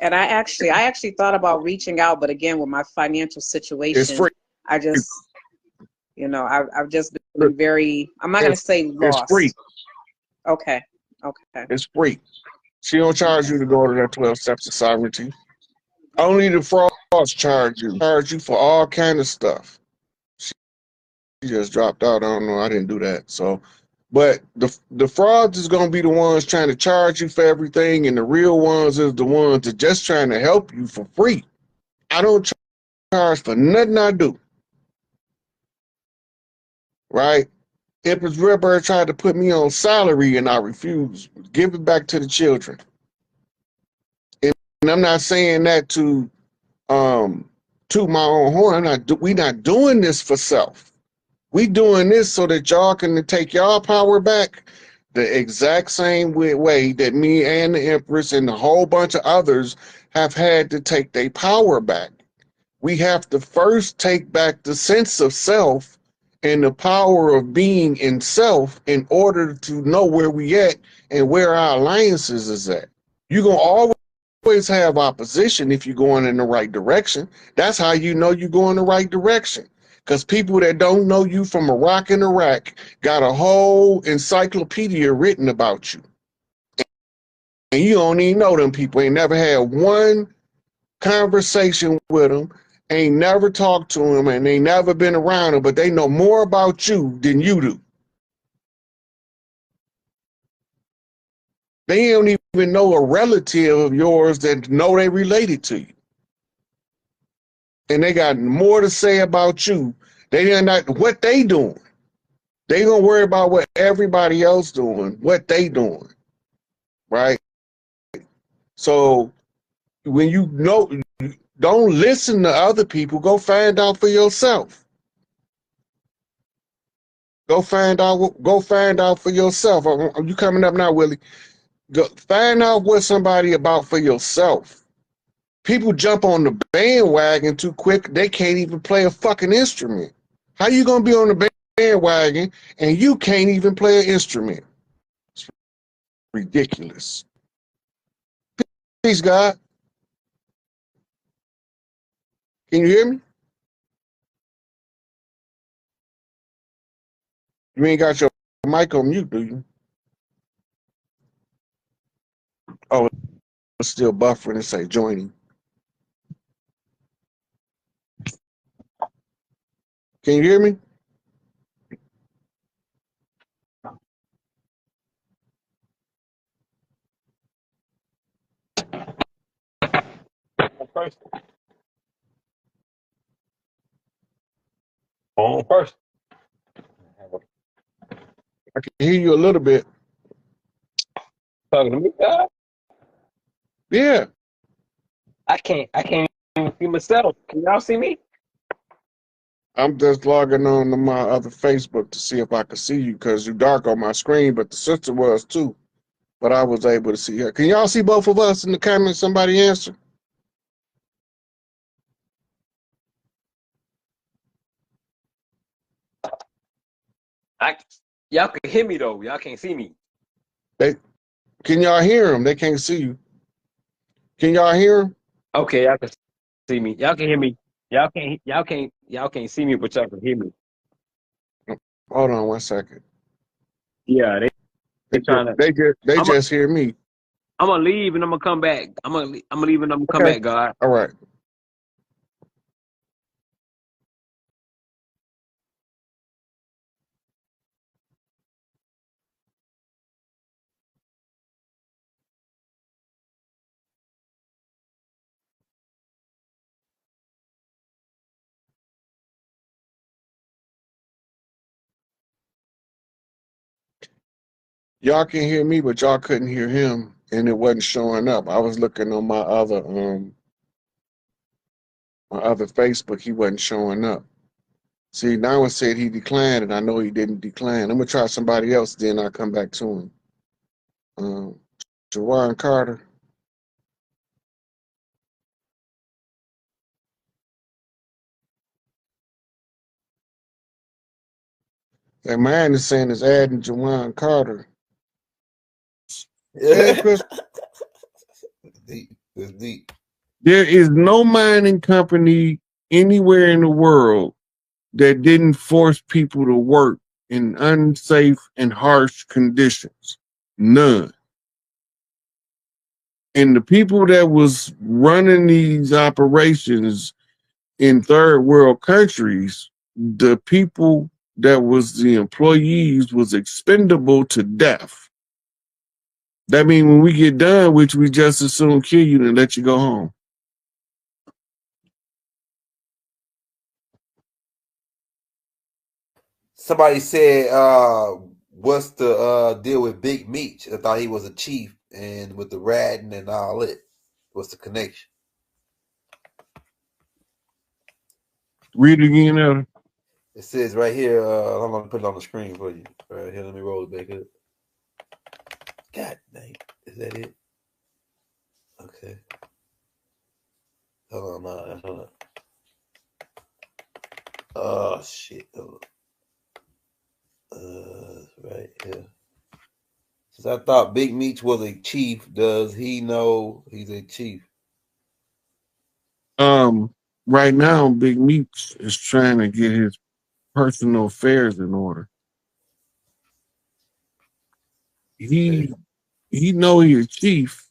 And I actually thought about reaching out, but again, with my financial situation, It's free. I just, you know, I've just been very, I'm not going to say lost. It's free. Okay. Okay. It's free. She don't charge you to go to that 12 steps of sovereignty. Only the frauds charge you. Charge you for all kind of stuff. She just dropped out. I don't know. I didn't do that. So, but the frauds is gonna be the ones trying to charge you for everything, and the real ones is the ones that just trying to help you for free. I don't charge for nothing I do. Right? Empress Redbird tried to put me on salary, and I refused. Give it back to the children. And I'm not saying that to my own horn. We not doing this for self. We doing this so that y'all can take y'all power back the exact same way that me and the Empress and a whole bunch of others have had to take their power back. We have to first take back the sense of self and the power of being in self in order to know where we at and where our alliances is at. You're going to always have opposition if you're going in the right direction. That's how you know you go in the right direction. Because people that don't know you from a rock in Iraq got a whole encyclopedia written about you. And you don't even know them people. Ain't never had one conversation with them, ain't never talked to them, and they never been around them, but they know more about you than you do. They don't even know a relative of yours that know they related to you. And they got more to say about you. They are not what they doing. They gonna worry about what everybody else doing, what they doing, right? So when you know, don't listen to other people. Go find out for yourself. Go find out. Go find out for yourself. Are you coming up now, Willie? Go find out what somebody about for yourself. People jump on the bandwagon too quick. They can't even play a fucking instrument. How you gonna be on the bandwagon and you can't even play an instrument? It's ridiculous. Peace, God. Can you hear me? You ain't got your mic on mute, do you? Oh, it's still buffering and say joining. Can you hear me? First. On first. I can hear you a little bit. Talking to me, God? Yeah. I can't even see myself. Can y'all see me? I'm just logging on to my other Facebook to see if I can see you because you're dark on my screen, but the sister was too. But I was able to see her. Can y'all see both of us in the comments? Somebody answer. Y'all can hear me though. Y'all can't see me. Can y'all hear them? They can't see you. Can y'all hear them? Okay, y'all can see me. Y'all can hear me. Y'all can't see me, but y'all can hear me. Hold on 1 second. Yeah, they trying to. They just hear me. I'm gonna leave and I'm gonna come back. I'm gonna leave and I'm gonna come back, God. All right. Y'all can hear me, but y'all couldn't hear him, and it wasn't showing up. I was looking on my other Facebook. He wasn't showing up. See, now it said he declined, and I know he didn't decline. I'm gonna try somebody else, then I'll come back to him. Jawan Carter. That man is saying is adding Jawan Carter. Yeah. Chris. It's deep. There is no mining company anywhere in the world that didn't force people to work in unsafe and harsh conditions. None. And the people that was running these operations in third world countries, the people that was the employees was expendable to death. That means when we get done, which we just as soon kill you and let you go home. Somebody said, what's the deal with Big Meech? I thought he was a chief, and with the ratting and all it. What's the connection? Read it again, Elder. It says right here, I'm gonna put it on the screen for you. Right here, let me roll it back up. God dang, is that it? Okay. Hold on. Oh shit. Right here. Since I thought Big Meech was a chief, does he know he's a chief? Right now, Big Meech is trying to get his personal affairs in order. He know he's a chief,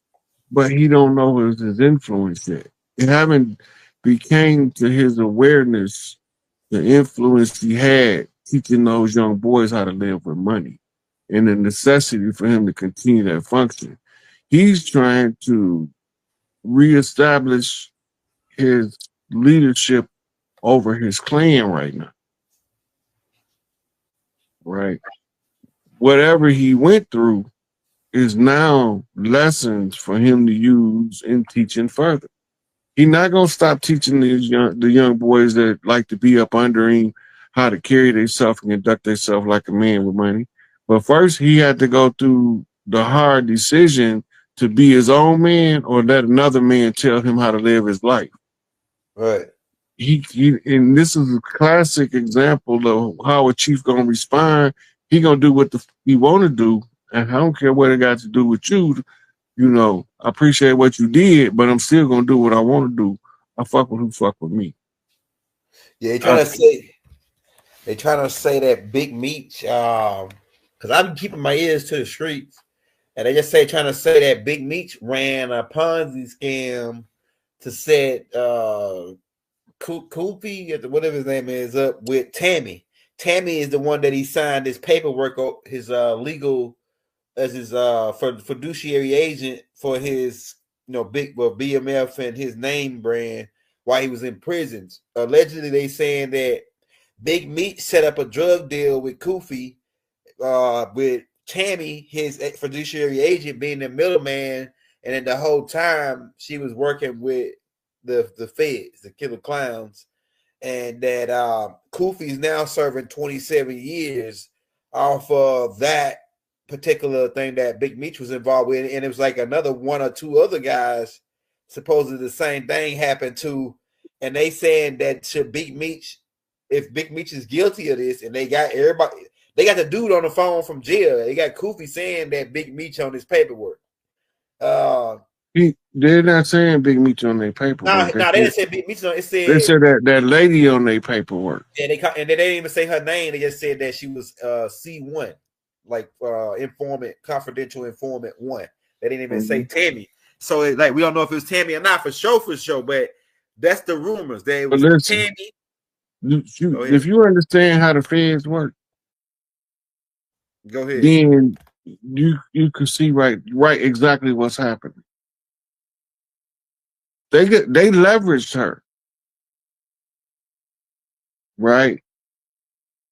but he don't know his influence yet. It haven't became to his awareness the influence he had teaching those young boys how to live with money and the necessity for him to continue that function. He's trying to reestablish his leadership over his clan right now. Right. Whatever he went through is now lessons for him to use in teaching further. He's not gonna stop teaching the young boys that like to be up under him how to carry themselves and conduct themselves like a man with money. But first, he had to go through the hard decision to be his own man or let another man tell him how to live his life. Right. He and this is a classic example of how a chief gonna respond. He gonna do what he want to do, and I don't care what it got to do with you. You know, I appreciate what you did, but I'm still gonna do what I want to do. I fuck with who fuck with me. Yeah, they trying to say that Big Meech, because I've been keeping my ears to the streets, and they just trying to say that Big Meech ran a Ponzi scam to set Koofy, whatever his name is, up with Tammy. Tammy is the one that he signed his paperwork, his legal as his for fiduciary agent for his big BMF and his name brand while he was in prisons. Allegedly, they saying that Big Meech set up a drug deal with Koofy, with Tammy, his fiduciary agent, being the middleman, and then the whole time she was working with the feds, the killer clowns, and that Koofy's now serving 27 years off of that particular thing that Big Meech was involved with, and it was like another one or two other guys supposedly the same thing happened to, and they saying that should Big Meech, if Big Meech is guilty of this, and they got everybody, they got the dude on the phone from jail, they got Koofy saying that Big Meech on his paperwork. They're not saying Big Meech on their paperwork. They didn't say Big Meech. It said they said that lady on their paperwork. Yeah, they didn't even say her name. They just said that she was C1, like informant, confidential informant 1. They didn't even say Tammy. So we don't know if it was Tammy or not for sure. But that's the rumors. That it was Tammy. If you understand how the feds work, go ahead. Then you can see right exactly what's happening. They leveraged her, right?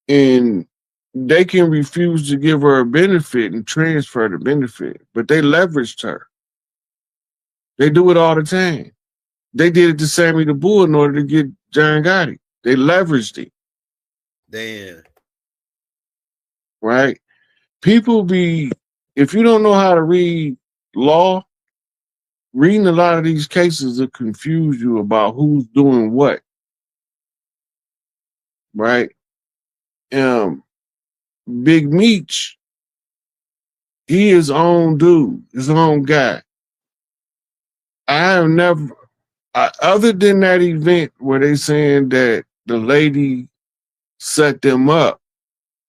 And they can refuse to give her a benefit and transfer the benefit, but they leveraged her. They do it all the time. They did it to Sammy the Bull in order to get John Gotti. They leveraged it. Damn. Right? People if you don't know how to read law, reading a lot of these cases will confuse you about who's doing what. Right? Big Meech, he his own dude, his own guy. I have never, other than that event where they saying that the lady set them up,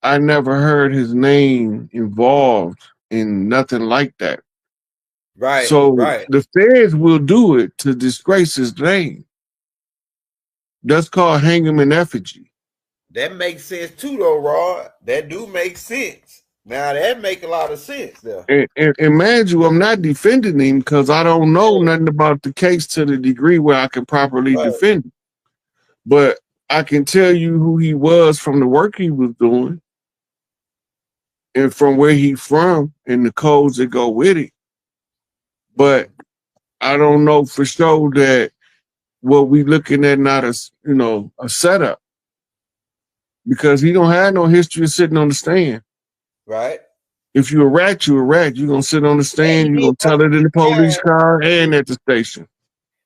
I never heard his name involved in nothing like that. Right, So right. the feds will do it to disgrace his name. That's called hang him in effigy. That makes sense too, though, Rod. That do make sense. Now that make a lot of sense, though. And mind you, I'm not defending him because I don't know nothing about the case to the degree where I can properly defend him. But I can tell you who he was from the work he was doing and from where he's from and the codes that go with it. But I don't know for sure that what we looking at not as, you know, a setup. Because he don't have no history of sitting on the stand. Right. If you're a rat, you're a rat. You're going to sit on the stand, you're going to tell it in the police car and at the station.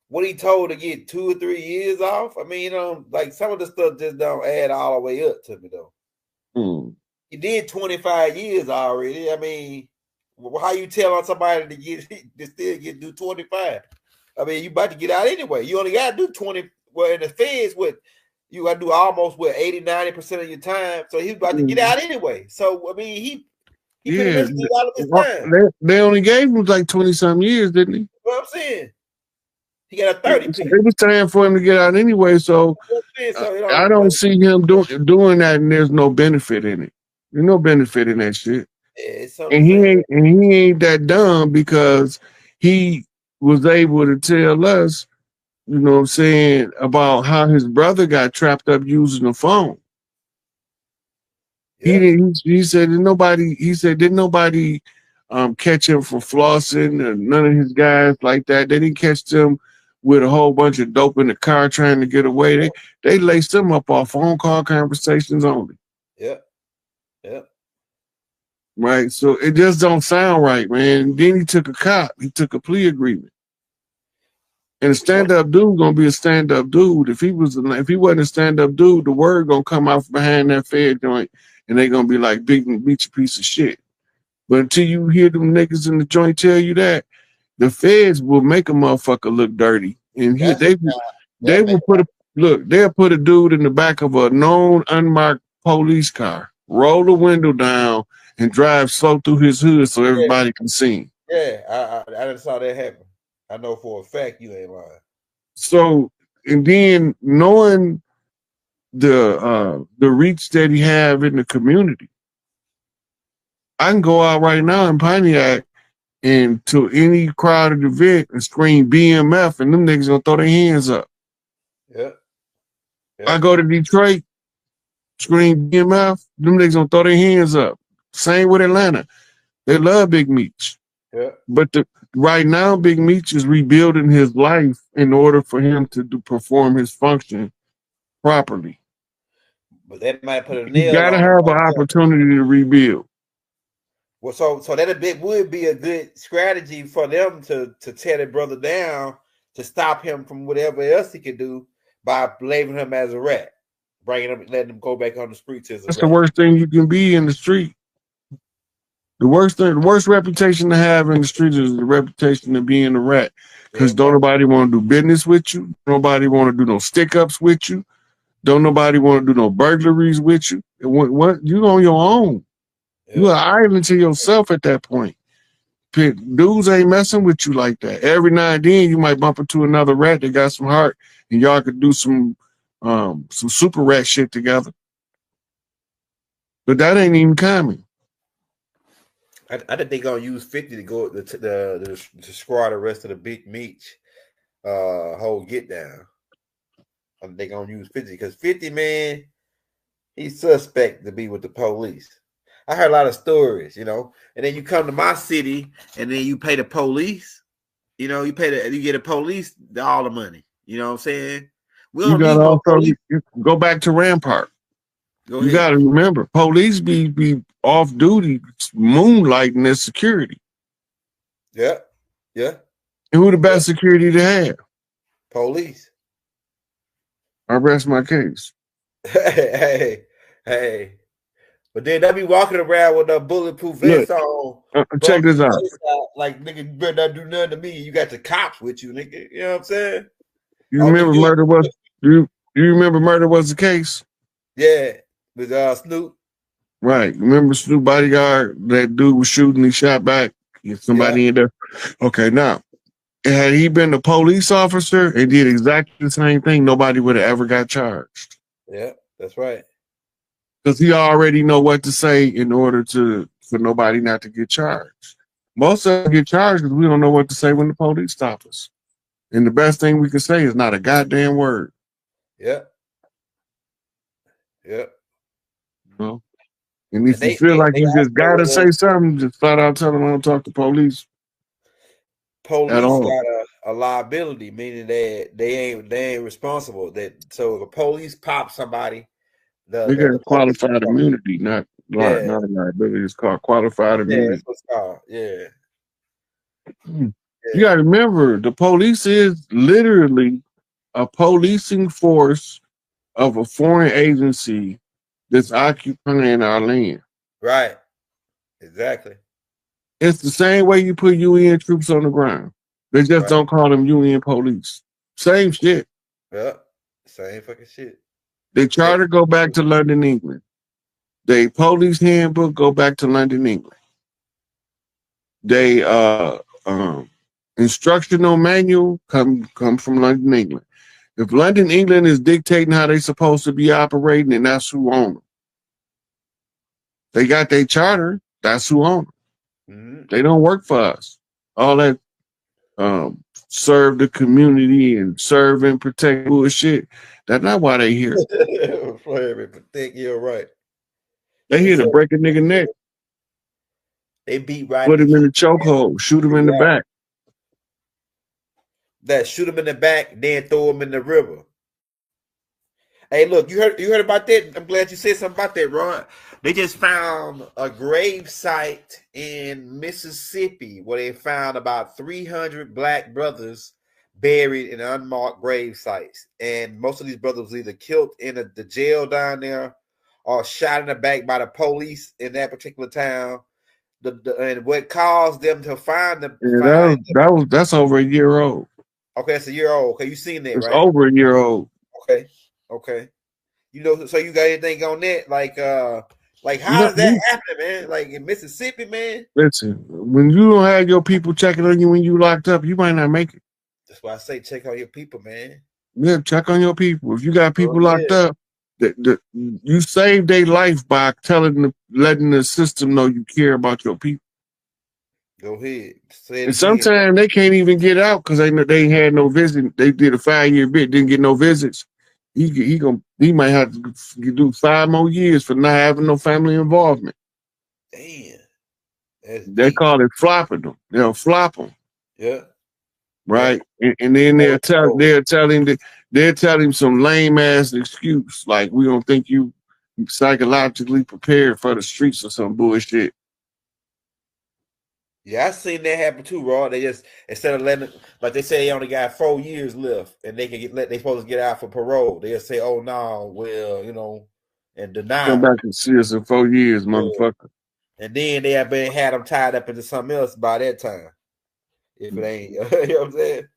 What he told to get 2 or 3 years off? I mean, you know, like some of the stuff just don't add all the way up to me, though. He did 25 years already. I mean, how you tell on somebody to get to still get do 25? I mean, you about to get out anyway. You only got to do 20. Well, in the feds, you got to do almost 80-90% of your time. So he's about to get out anyway. So I mean, he pretty much did all of his time. They only gave him like 20-some years, didn't he? What I'm saying, he got a 30 pick. It was time for him to get out anyway. So I don't see him doing that, and there's no benefit in it. There's no benefit in that shit. Yeah, and he ain't that dumb because he was able to tell us, you know what I'm saying, about how his brother got trapped up using the phone. Yeah. He said didn't nobody catch him for flossing, or none of his guys like that. They didn't catch them with a whole bunch of dope in the car trying to get away. They laced them up off phone call conversations only. Yeah. Yeah. Right. So it just don't sound right, man. Then he took a plea agreement. And a stand-up dude gonna be a stand-up dude. If he wasn't a stand-up dude, the word gonna come out from behind that Fed joint, and they gonna be like, "Big Meech, a piece of shit." But until you hear them niggas in the joint tell you that, the feds will make a motherfucker look dirty, and they will they'll put a dude in the back of a known unmarked police car, roll the window down, and drive slow through his hood so everybody can see him. Yeah, I just saw that happen. I know for a fact you ain't lying. So, and then knowing the reach that he have in the community, I can go out right now in Pontiac and to any crowded event and scream BMF, and them niggas gonna throw their hands up. Yeah. I go to Detroit, scream BMF, them niggas gonna throw their hands up. Same with Atlanta. They love Big Meech. Yeah. But right now, Big Meech is rebuilding his life in order for him to perform his function properly. But that might put a nail. You gotta have an opportunity to rebuild. Well, so that would be a good strategy for them to tear their brother down, to stop him from whatever else he could do by labeling him as a rat, letting him go back on the streets as a rat. That's the worst thing you can be in the street. The worst reputation to have in the streets is the reputation of being a rat. Because don't nobody want to do business with you. Nobody want to do no stick-ups with you. Don't nobody want to do no burglaries with you. What you on your own. Yeah. You're an island to yourself at that point. Dudes ain't messing with you like that. Every now and then you might bump into another rat that got some heart, and y'all could do some super rat shit together. But that ain't even common. I think they're gonna use 50 to go to squad the rest of the Big Meech whole get down. I think they're gonna use 50 because 50, man, he's suspect to be with the police. I heard a lot of stories, you know, and then you come to my city and then you pay the police, you know, you get a police all the money. You know what I'm saying? We don't need no police. Go back to Rampart. You got to remember, police be off duty, moonlighting as security. Yeah, yeah. And who the best security to have? Police. I rest my case. Hey. But then they be walking around with a bulletproof vest on. Check this out. Like, nigga, you better not do nothing to me. You got the cops with you, nigga. You know what I'm saying? You remember murder was you remember murder was the case? Yeah, with Snoop. Right. Remember Snoop bodyguard? That dude was shooting, he shot back. Somebody in there. Okay, now, had he been a police officer and did exactly the same thing, nobody would have ever got charged. Yeah, that's right. Because he already know what to say in order for nobody not to get charged. Most of them get charged because we don't know what to say when the police stop us. And the best thing we can say is not a goddamn word. Yep. Yep. You know? And if you feel like you just gotta say something, just flat out tell them I don't talk to police. Police got a liability, meaning that they ain't responsible. So if the police pop somebody, they get qualified immunity, not a liability. It's called qualified immunity. That's what it's called. Yeah. You gotta remember, the police is literally a policing force of a foreign agency that's occupying our land. Right. Exactly. It's the same way you put UN troops on the ground. They just don't call them UN police. Same shit. Yep. Same fucking shit. They charter go back to London, England. They police handbook go back to London, England. They instructional manual come from London, England. If London, England is dictating how they supposed to be operating, and that's who own them. They got their charter, that's who own them. Mm-hmm. They don't work for us. All that serve the community and serve and protect bullshit. That's not why they here. You're right. They here to break a nigga neck. They beat right. Put him in the chokehold, shoot him in the back. That shoot him in the back, then throw him in the river. Hey, look, you heard about that? I'm glad you said something about that, Ron. They just found a grave site in Mississippi where they found about 300 black brothers buried in unmarked grave sites. And most of these brothers were either killed in the jail down there or shot in the back by the police in that particular town. And what caused them to find them? Yeah, that's over a year old. Okay, it's a year old. Okay, you seen that, it's right? Over a year old. Okay. You know, so you got anything on that? Like how does that happen, man? Like in Mississippi, man? Listen, when you don't have your people checking on you when you locked up, you might not make it. That's why I say check on your people, man. Yeah, check on your people. If you got people locked up, you save their life by letting the system know you care about your people. Go ahead. And sometimes they can't even get out because they had no visit. They did a 5-year bid, didn't get no visits. He might have to do 5 more years for not having no family involvement. Damn. They call it flopping them. They'll flop them. Yeah. Right. Yeah. And then they'll tell him some lame ass excuse like we don't think you psychologically prepared for the streets or some bullshit. Yeah, I seen that happen too, Raw. They just instead of letting, like they say, they only got 4 years left, and they can they supposed to get out for parole. They'll say, "Oh no, well, you know," and deny. Come back and see us in 4 years, motherfucker. And then they had them tied up into something else by that time. If it ain't, you know what I'm saying.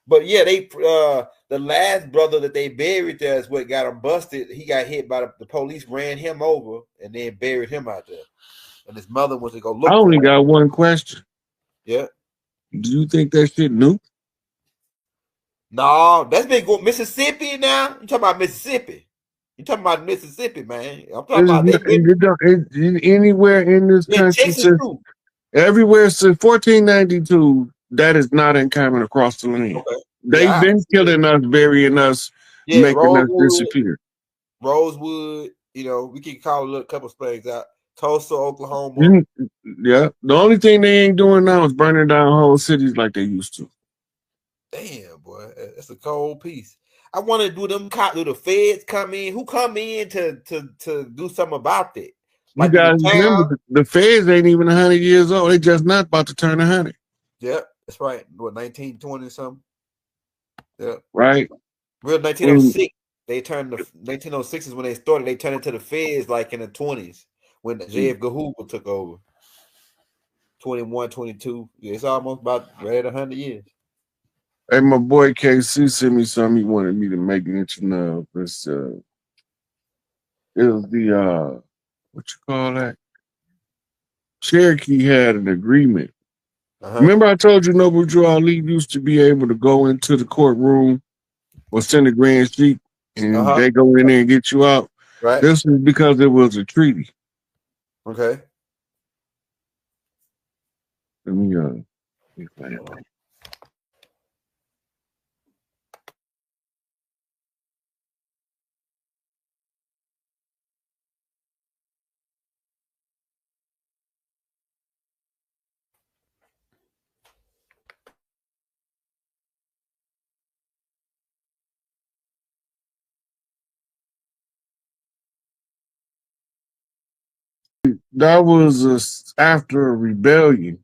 But yeah, they the last brother that they buried there is what got him busted. He got hit by the police, ran him over, and then buried him out there. And his mother went to go look. I only got one question. Yeah. Do you think that shit new? No, that's been going Mississippi now. You talking about Mississippi? You talking about Mississippi, man? I'm talking about anywhere in this country. Everywhere since 1492, that is not uncommon across the land. Okay. They've been killing us, burying us, making Rosewood, us disappear. Rosewood, you know, we can call a couple springs out. Tulsa, Oklahoma. Yeah. The only thing they ain't doing now is burning down whole cities like they used to. Damn, boy. That's a cold piece. I want to do the feds come in? Who come in to do something about that? Like you guys remember, the feds ain't even 100 years old. They just not about to turn 100. Yeah, that's right. What, 1920 something? Yeah. Right. Real 1906. They turned 1906 is when they started. They turned into the feds like in the 20s. when J.F. Hoover took over. 21, 22. Yeah, it's almost about right at 100 years. Hey, my boy KC sent me something he wanted me to make mention of. It's it was the what you call that? Cherokee had an agreement. Remember I told you Noble Drew Ali used to be able to go into the courtroom or send a grand sheet and they go in there and get you out. Right. This is because it was a treaty. Okay. Let me find it. That was after a rebellion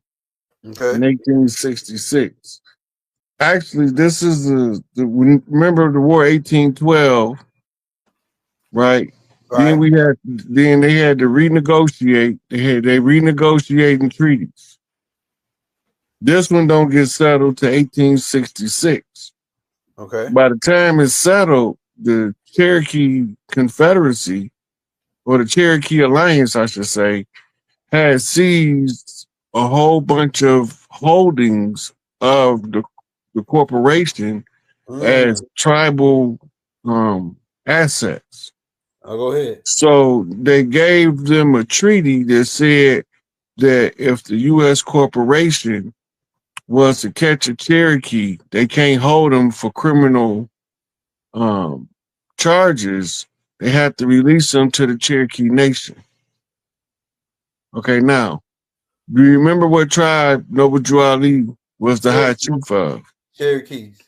in 1866. Actually, this is remember the war 1812, right? Then they had to renegotiate. They renegotiating treaties. This one don't get settled to 1866. Okay. By the time it's settled, the Cherokee Confederacy, or the Cherokee Alliance, I should say, had seized a whole bunch of holdings of the corporation as tribal assets. I'll go ahead. So they gave them a treaty that said that if the U.S. corporation was to catch a Cherokee, they can't hold them for criminal charges. They have to release them to the Cherokee Nation. Okay, now, do you remember what tribe Noble Drew Ali was the high chief of? Cherokees.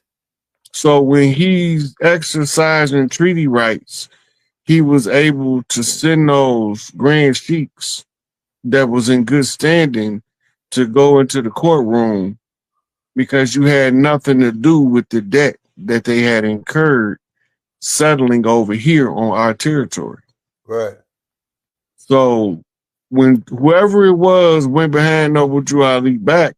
So when he's exercising treaty rights, he was able to send those grand sheiks that was in good standing to go into the courtroom because you had nothing to do with the debt that they had incurred settling over here on our territory. Right. So when whoever it was went behind Noble Drew Ali back,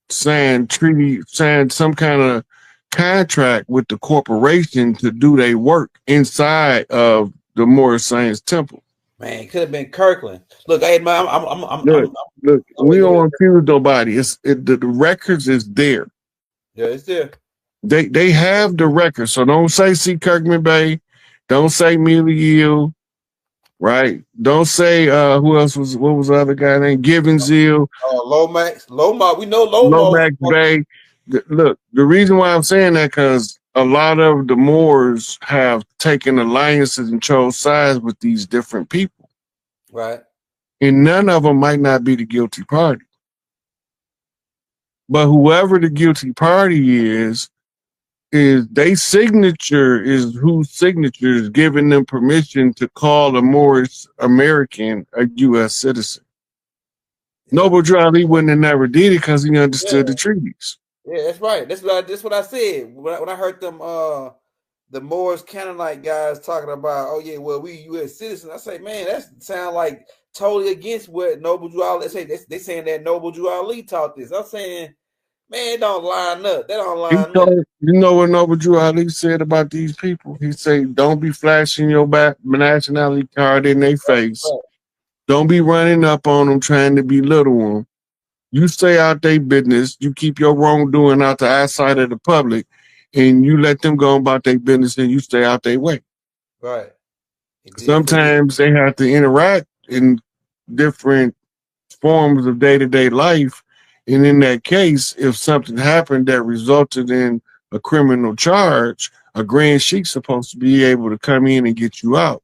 signed some kind of contract with the corporation to do their work inside of the Moorish Science Temple. Man, it could have been Kirkland. Look, I'm look. We don't accuse nobody. The records is there. Yeah, it's there. They have the records. So don't say C. Kirkman Bay. Don't say Mealy Yield. Right. Don't say who else was what was the other guy named Gibbons Hill. Lomax. We know Lomax Bay. Look, the reason why I'm saying that because a lot of the Moors have taken alliances and chose sides with these different people. Right. And none of them might not be the guilty party. But whoever the guilty party is their signature is whose signature is giving them permission to call a Moorish American a U.S. citizen. Noble Drew Ali wouldn't have never did it because he understood the treaties. Yeah, that's right. That's what I said when I heard them the Moors Canaanite guys talking about, oh yeah, well we U.S. citizens. I say, man, that sounds like totally against what Noble Drew Ali. They saying that Noble Drew Ali taught this. I'm saying, man, it don't line up. That don't line up. You know what Noble Drew Ali said about these people? He said, don't be flashing your nationality card in their face. Right. Don't be running up on them trying to belittle them. You stay out their business. You keep your wrongdoing out the eyesight of the public, and you let them go about their business, and you stay out their way. Right. Sometimes they have to interact in different forms of day-to-day life. And in that case, if something happened that resulted in a criminal charge, a grand sheik's supposed to be able to come in and get you out.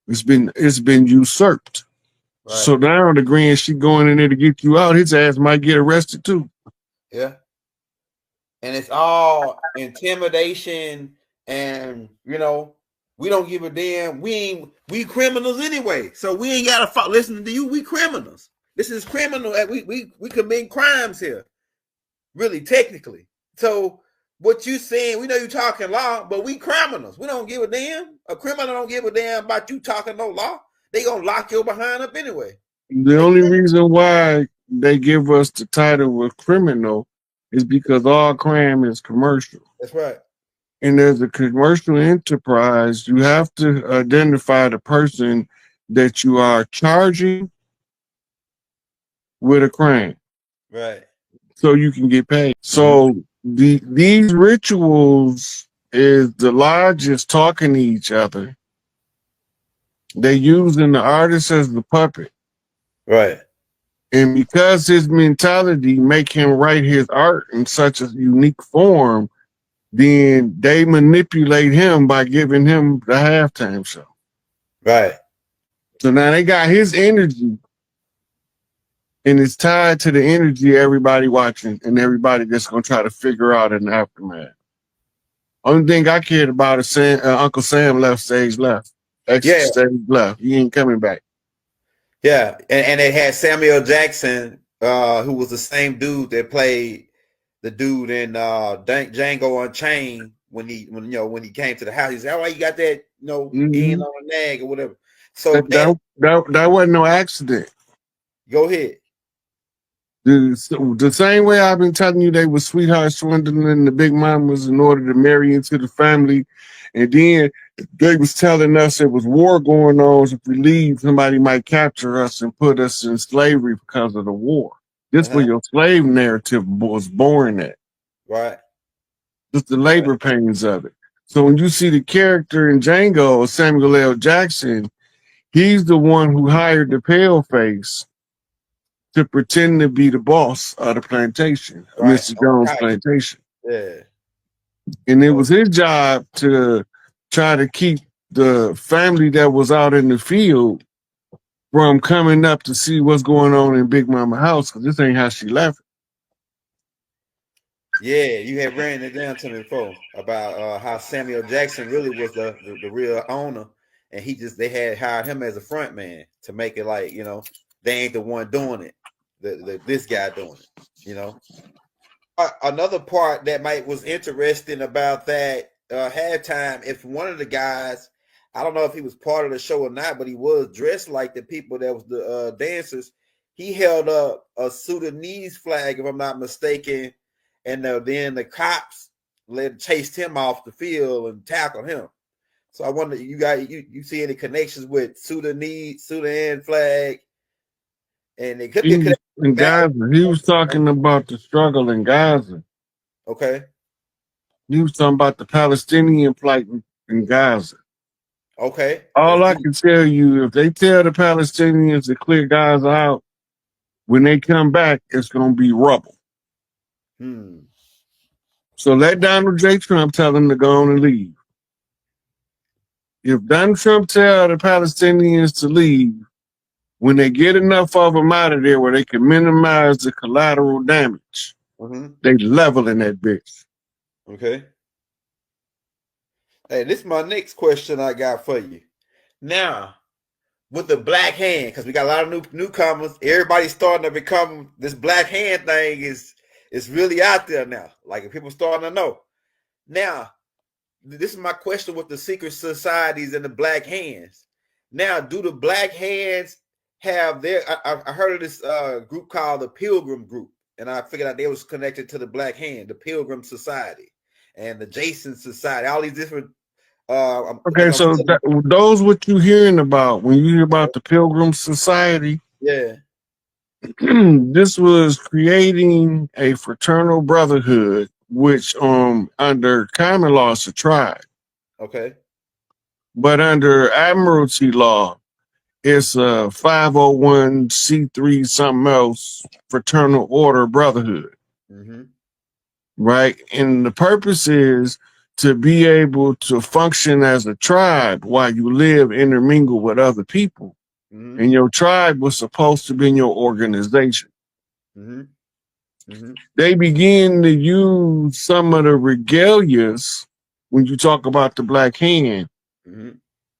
It's been usurped. Right. So now the grand sheik going in there to get you out, his ass might get arrested too. Yeah. And it's all intimidation, and we don't give a damn. We criminals anyway, so we ain't gotta listen to you. We criminals. This is criminal. We commit crimes here, really, technically. So what you saying? We know you talking law, but we criminals. We don't give a damn. A criminal don't give a damn about you talking no law. they gonna lock your behind up anyway. The only reason why they give us the title of criminal is because all crime is commercial. That's right. And as a commercial enterprise, you have to identify the person that you are charging with a crime, Right. so you can get paid. So these rituals is the lodges talking to each other. They're using the artist as the puppet. Right. And because his mentality make him write his art in such a unique form, then they manipulate him by giving him the halftime show. Right. So now they got his energy, and it's tied to the energy of everybody watching and everybody that's going to try to figure out in the aftermath. Only thing I cared about is Uncle Sam left stage left. Extra stage left. He ain't coming back. Yeah, and they had Samuel Jackson, who was the same dude that played the dude in Django Unchained when he came to the house. He said, "Oh, you got that, in on a nag or whatever." So that wasn't no accident. Go ahead. The same way I've been telling you they were sweetheart swindling the big mamas in order to marry into the family, and then they was telling us it was war going on. So if we leave, somebody might capture us and put us in slavery because of the war. This was your slave narrative was born at. Right. Just the labor pains of it. So when you see the character in Django, Samuel L. Jackson, he's the one who hired the paleface to pretend to be the boss of the plantation, Mr. Jones' plantation. Yeah. And it was his job to try to keep the family that was out in the field from coming up to see what's going on in Big Mama house, because this ain't how she left it. Yeah, you had ran it down to me before about how Samuel Jackson really was the real owner, and they had hired him as a front man to make it like, they ain't the one doing it. This guy doing it, Another part that was interesting about that halftime, if one of the guys, I don't know if he was part of the show or not, but he was dressed like the people that was the dancers. He held up a Sudanese flag, if I'm not mistaken, and then the cops chased him off the field and tackled him. So I wonder, you see any connections with Sudan flag? And it could be in Gaza. He was talking about the struggle in Gaza. Okay. He was talking about the Palestinian plight in Gaza. Okay. All I can tell you, if they tell the Palestinians to clear Gaza out, when they come back, it's going to be rubble. So let Donald J. Trump tell them to go on and leave. If Donald Trump tell the Palestinians to leave, when they get enough of them out of there where they can minimize the collateral damage, they leveling that bitch. Okay. Hey, this is my next question I got for you. Now, with the black hand, because we got a lot of newcomers, everybody's starting to become, this black hand thing is really out there now. Like, people starting to know. Now, this is my question with the secret societies and the black hands. Now, do the black hands have their, I heard of this group called the Pilgrim Group, and I figured out they was connected to the Black Hand, the Pilgrim Society and the Jason Society, all these different okay, so those what you hearing about when you hear about the Pilgrim Society. Yeah. This was creating a fraternal brotherhood, which under common law is a tribe. Okay. But under admiralty law, it's a 501c3 something else fraternal order brotherhood. Right? And the purpose is to be able to function as a tribe while you live intermingle with other people. And your tribe was supposed to be in your organization. They begin to use some of the regalias when you talk about the Black Hand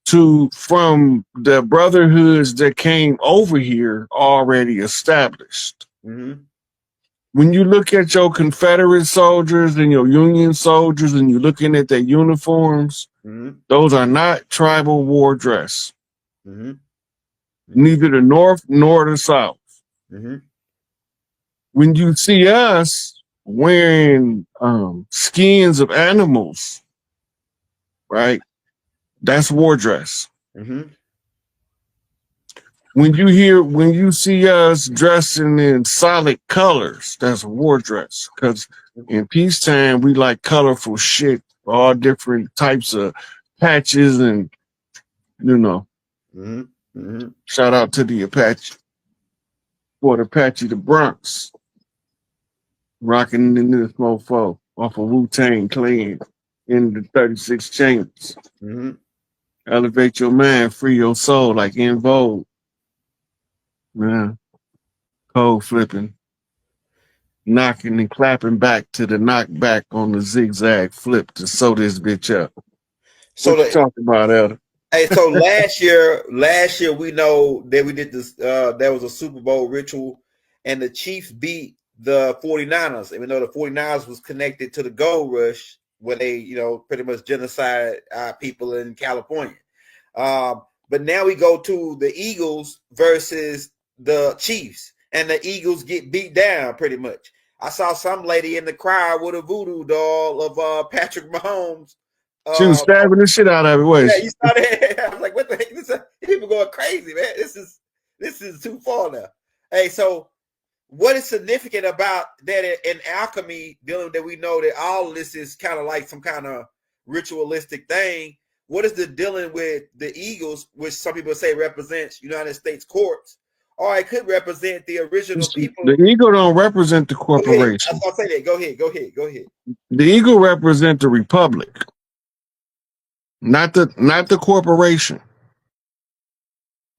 from the brotherhoods that came over here already established. When you look at your Confederate soldiers and your Union soldiers and you're looking at their uniforms, those are not tribal war dress. neither the north nor the south. Mm-hmm. When you see us wearing skins of animals, right? That's war dress. Mm-hmm. When you see us dressing in solid colors, that's war dress. Because in peacetime, we like colorful shit, all different types of patches, and Mm-hmm. Mm-hmm. shout out to the Apache, Fort Apache, the Bronx, rocking in this mofo off of Wu-Tang Clan in the 36 chambers. Mm-hmm. Elevate your mind, free your soul, like In Vogue. Man, cold flipping, knocking and clapping back to the knockback on the zigzag flip to sew this bitch up. So What you talking about, Elder? hey, so last year we know that we did this. There was a Super Bowl ritual, and the Chiefs beat the 49ers. Even though the 49ers was connected to the gold rush, where they, pretty much genocide people in California. But now we go to the Eagles versus the Chiefs, and the Eagles get beat down pretty much. I saw some lady in the crowd with a voodoo doll of Patrick Mahomes. She was stabbing the shit out of it. Yeah, you saw that. I was like, "What the heck? These people going crazy, man. This is too far now." Hey, so what is significant about that in alchemy? Dealing that we know that all of this is kind of like some kind of ritualistic thing. What is the dealing with the Eagles, which some people say represents United States courts, or it could represent the original people? The eagle don't represent the corporation. I'll say that. Go ahead. The eagle represent the republic, not the corporation.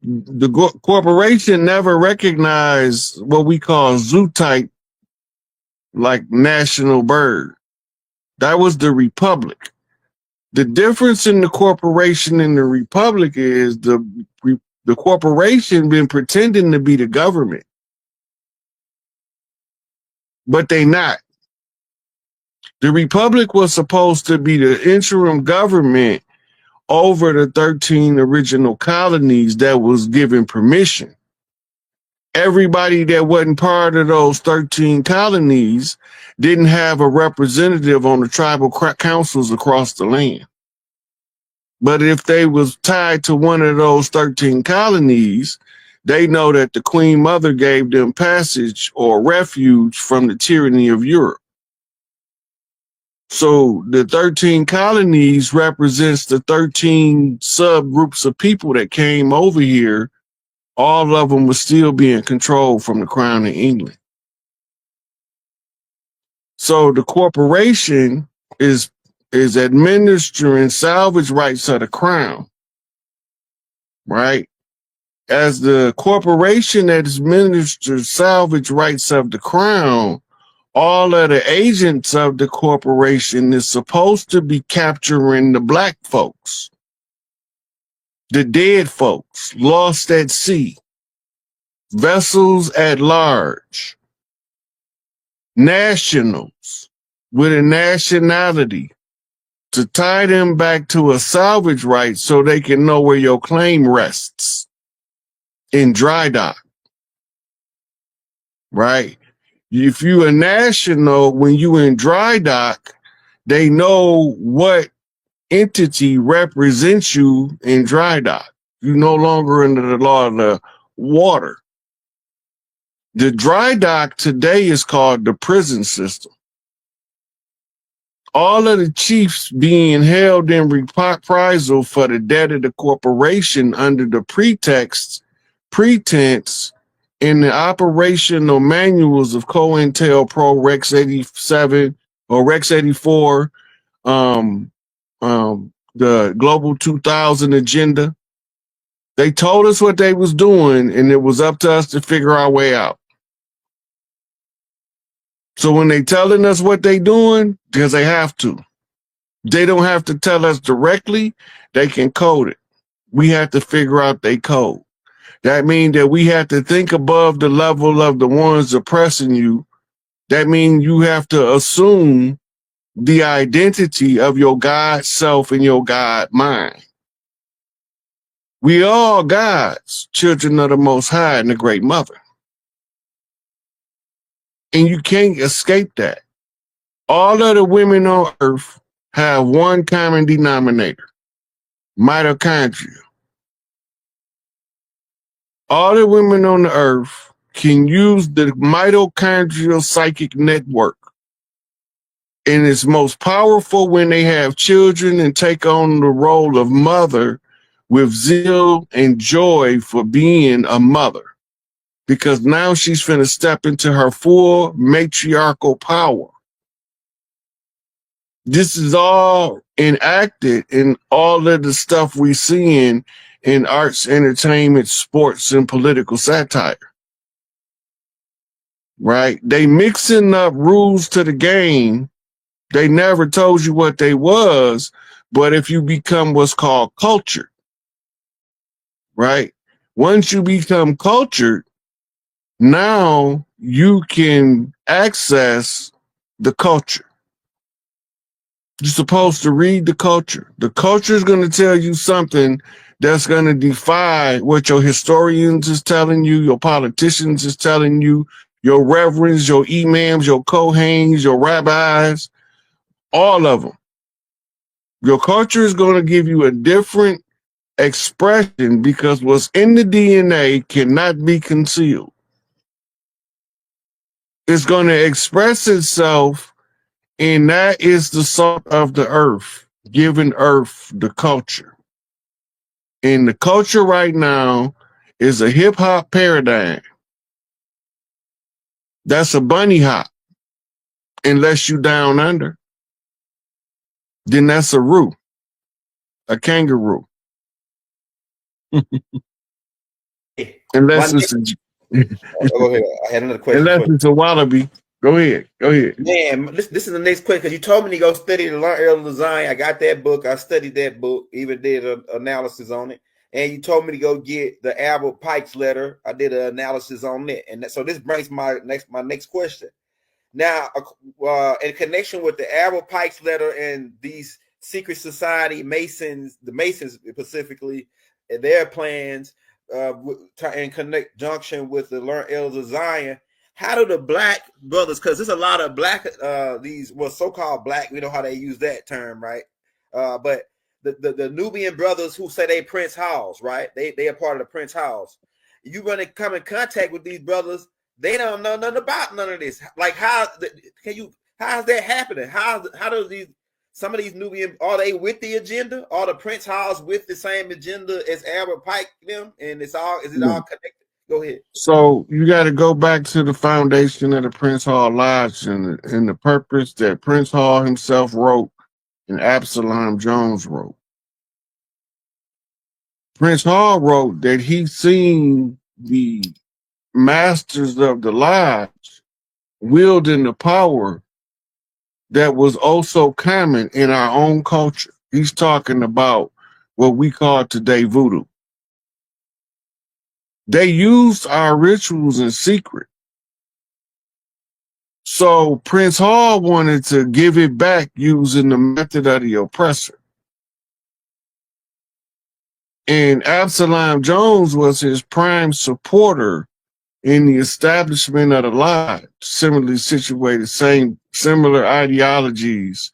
The corporation never recognized what we call zoo type, like national bird. That was the republic. The difference in the corporation and the republic is the corporation been pretending to be the government, but they not. The republic was supposed to be the interim government over the 13 original colonies that was given permission. Everybody that wasn't part of those 13 colonies didn't have a representative on the tribal councils across the land. But if they was tied to one of those 13 colonies, they know that the Queen Mother gave them passage or refuge from the tyranny of Europe. So the 13 colonies represents the 13 subgroups of people that came over here. All of them were still being controlled from the Crown of England. So the corporation is administering salvage rights of the Crown, right? As the corporation that administers salvage rights of the Crown, all of the agents of the corporation is supposed to be capturing the black folks, the dead folks, lost at sea, vessels at large, nationals with a nationality, to tie them back to a salvage right so they can know where your claim rests in dry dock, right? If you a national, when you in dry dock, they know what entity represents you in dry dock. You no longer under the law of the water. The dry dock today is called the prison system. All of the chiefs being held in reprisal for the debt of the corporation under the pretense in the operational manuals of COINTELPRO Rex 87 or Rex 84, the Global 2000 agenda. They told us what they was doing, and it was up to us to figure our way out. So when they telling us what they doing, because they have to. They don't have to tell us directly, they can code it. We have to figure out they code. That means that we have to think above the level of the ones oppressing you. That means you have to assume the identity of your God self and your God mind. We all gods, children of the Most High and the Great Mother. And you can't escape that. All of the women on earth have one common denominator, mitochondria. All the women on the earth can use the mitochondrial psychic network. And it's most powerful when they have children and take on the role of mother with zeal and joy for being a mother. Because now she's finna step into her full matriarchal power. This is all enacted in all of the stuff we see in arts, entertainment, sports, and political satire. Right? They mixing up rules to the game. They never told you what they was, but if you become what's called cultured, right? Once you become cultured, now you can access the culture. You're supposed to read the culture. The culture is going to tell you something that's going to defy what your historians is telling you, your politicians is telling you, your reverends, your imams, your kohens, your rabbis, all of them. Your culture is going to give you a different expression because what's in the DNA cannot be concealed. It's going to express itself, and that is the salt of the earth, giving earth the culture. And the culture right now is a hip hop paradigm. That's a bunny hop. Unless you down under, then that's a roo, a kangaroo. Unless it's a, Go ahead. I had another question. unless it's a wallaby. Go ahead. Go ahead. Man, this is the next question because you told me to go study to learn early design. I got that book. I studied that book, even did an analysis on it. And you told me to go get the Albert Pike's letter. I did an analysis on it. And so this brings my next question. Now, in connection with the Albert Pike's letter and these secret society Masons, the Masons specifically, and their plans in conjunction with the Learn Elders of Zion, how do the black brothers, because there's a lot of black, these so-called black, we know how they use that term, right? But the Nubian brothers who say they Prince Halls, right? They are part of the Prince Halls. You're going to come in contact with these brothers. They don't know nothing about none of this. Like how's that happening? How do some of these Nubian, are they with the agenda? Are the Prince Halls with the same agenda as Albert Pike them? And is it all connected? Go ahead. So you got to go back to the foundation of the Prince Hall Lodge and the purpose that Prince Hall himself wrote and Absalom Jones wrote. Prince Hall wrote that he seen the masters of the lodge wielding the power that was also common in our own culture. He's talking about what we call today voodoo. They used our rituals in secret. So Prince Hall wanted to give it back using the method of the oppressor. And Absalom Jones was his prime supporter in the establishment of the lodge, similarly situated, similar ideologies,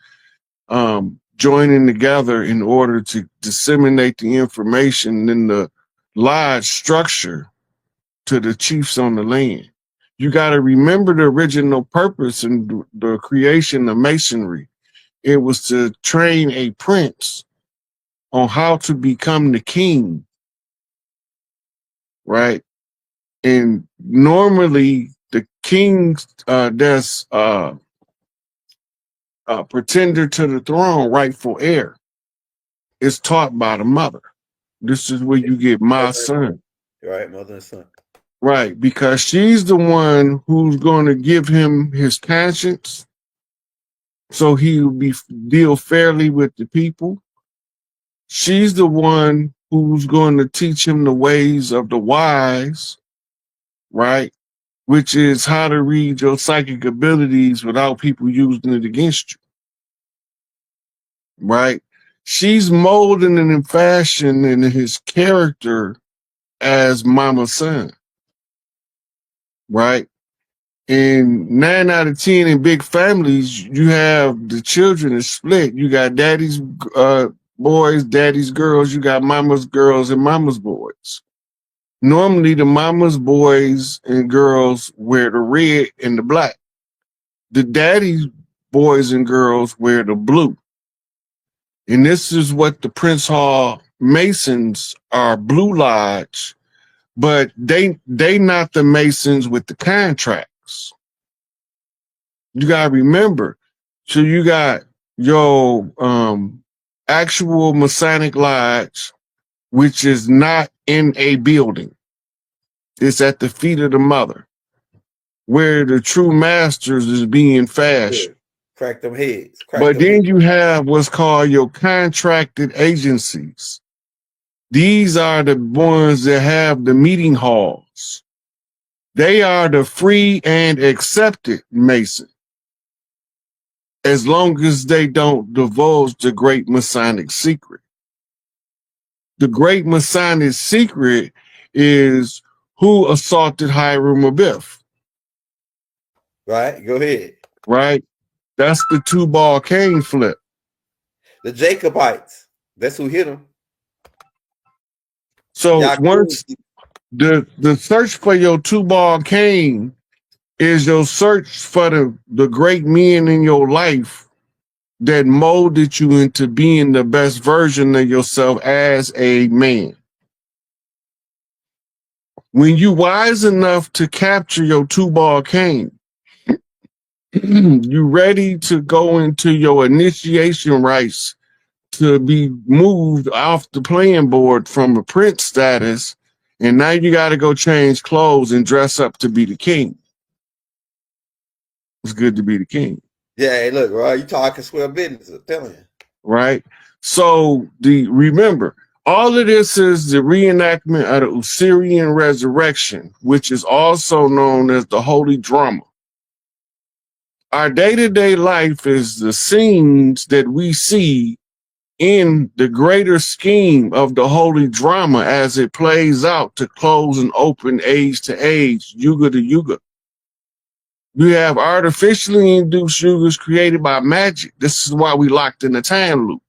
joining together in order to disseminate the information in the lodge structure to the chiefs on the land. You got to remember the original purpose and the creation of masonry. It was to train a prince on how to become the king, right? And normally the kings that's a pretender to the throne, rightful heir, is taught by the mother. This is where you get my son. Right, mother and son. Right, because she's the one who's going to give him his conscience so he'll deal fairly with the people. She's the one who's going to teach him the ways of the wise, right? Which is how to read your psychic abilities without people using it against you, right? she's molding and fashioning his character as Mama's son, right? And 9 out of 10 in big families, you have the children is split. You got daddy's boys, daddy's girls. You got mama's girls and mama's boys. Normally, the mama's boys and girls wear the red and the black. The daddy's boys and girls wear the blue. And this is what the Prince Hall Masons are, Blue Lodge, but they not the Masons with the contracts. You gotta remember, so you got your actual Masonic Lodge, which is not in a building. It's at the feet of the mother, where the true masters is being fashioned. Crack them heads. But then you have what's called your contracted agencies. These are the ones that have the meeting halls. They are the free and accepted Mason, as long as they don't divulge the great Masonic secret. The great Masonic secret is who assaulted Hiram Abiff. Right, go ahead. Right? That's the 2-ball cane flip. The Jacobites. That's who hit him. So once the search for your 2-ball cane is your search for the great men in your life that molded you into being the best version of yourself as a man. When you wise enough to capture your 2-ball cane, you ready to go into your initiation rites to be moved off the playing board from a prince status, and now you got to go change clothes and dress up to be the king. It's good to be the king. Yeah, hey, look, bro, you talking square business, I'm telling you. Right? So remember, all of this is the reenactment of the Osirian resurrection, which is also known as the Holy Drama. Our day-to-day life is the scenes that we see in the greater scheme of the Holy Drama as it plays out to close and open age to age, yuga to yuga. You have artificially induced yugas created by magic. This is why we locked in the time loop.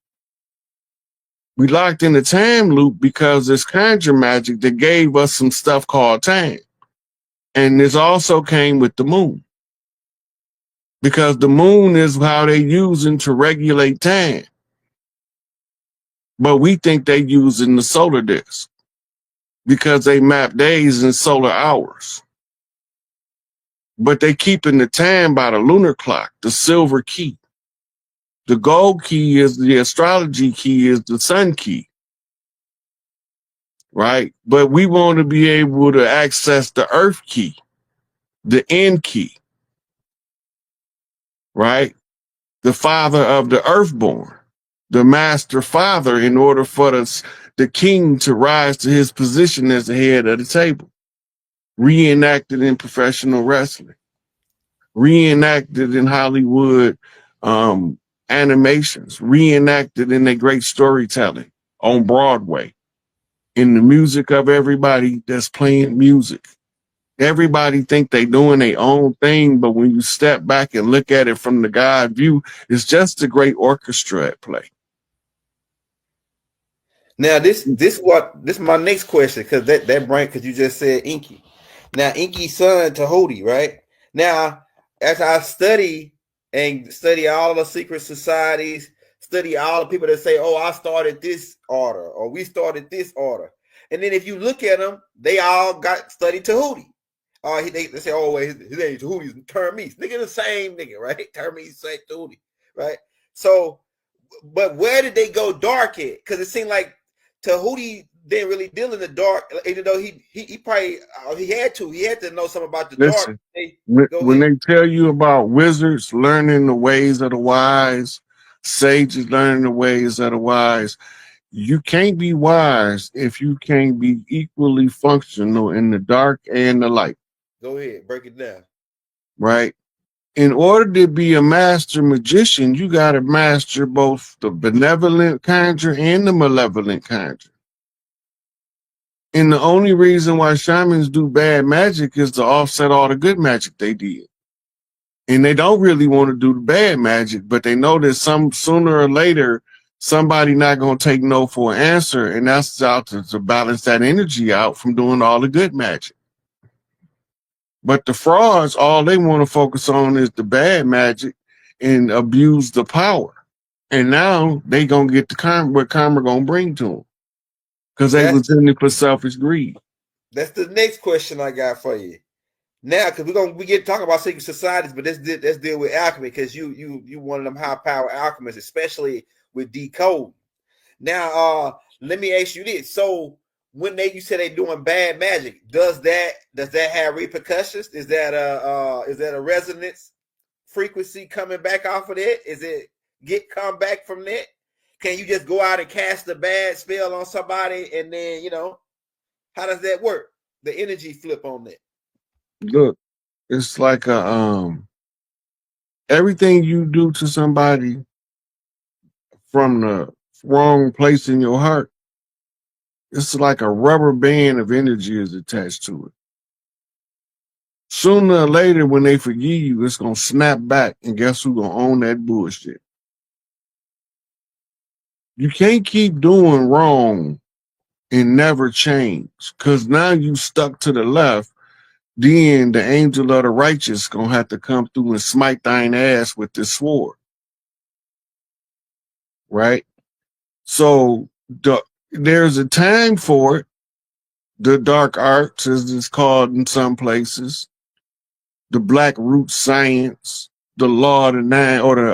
We locked in the time loop because it's conjure magic that gave us some stuff called time. And this also came with the moon, because the moon is how they using to regulate time. But we think they using the solar disk because they map days in solar hours. But they keeping the time by the lunar clock, the silver key. The gold key is the astrology key, is the sun key. Right? But we want to be able to access the earth key, the end key. Right? The father of the earthborn, the master father, in order for the king to rise to his position as the head of the table. Reenacted in professional wrestling, reenacted in Hollywood animations, reenacted in a great storytelling on Broadway, in the music of everybody that's playing music. Everybody think they doing their own thing, but when you step back and look at it from the God view, it's just a great orchestra at play. Now this is my next question, because that brain, because you just said Inky. Now Inky's son Tahuti, right? Now, as I study all the secret societies, study all the people that say, "Oh, I started this order," or "We started this order," and then if you look at them, they all got studied Tahuti. They say, "Oh, well, his name Tahuti's Termes." Nigga, the same nigga, right? Termes say Tahuti, right? So, but where did they go dark at? Because it seemed like Tahuti didn't really deal in the dark, even though he probably he had to know something about the dark. When they tell you about wizards learning the ways of the wise, sages learning the ways of the wise, you can't be wise if you can't be equally functional in the dark and the light. Go ahead, break it down. Right? in order to be a master magician, you got to master both the benevolent conjure and the malevolent conjure. And the only reason why shamans do bad magic is to offset all the good magic they did. And they don't really want to do the bad magic, but they know that sooner or later, somebody not going to take no for an answer. And that's out to balance that energy out from doing all the good magic. But the frauds, all they want to focus on is the bad magic and abuse the power. And now they going to get the karma, what karma going to bring to them. Because they was in it for selfish greed. That's the next question I got for you. Now, because we get talking about secret societies, but let's deal with alchemy, because you one of them high power alchemists, especially with decode. Now, let me ask you this: so when you say they doing bad magic, does that have repercussions? Is that a resonance frequency coming back off of that? Is it come back from that? Can you just go out and cast a bad spell on somebody and then, how does that work? The energy flip on that. Look, it's like everything you do to somebody from the wrong place in your heart, it's like a rubber band of energy is attached to it. Sooner or later, when they forgive you, it's going to snap back, and guess who's going to own that bullshit? You can't keep doing wrong and never change, because now you stuck to the left. Then the angel of the righteous gonna have to come through and smite thine ass with this sword, right? So there's a time for it. The dark arts, as it's called in some places, the black root science, the law of the nine, or the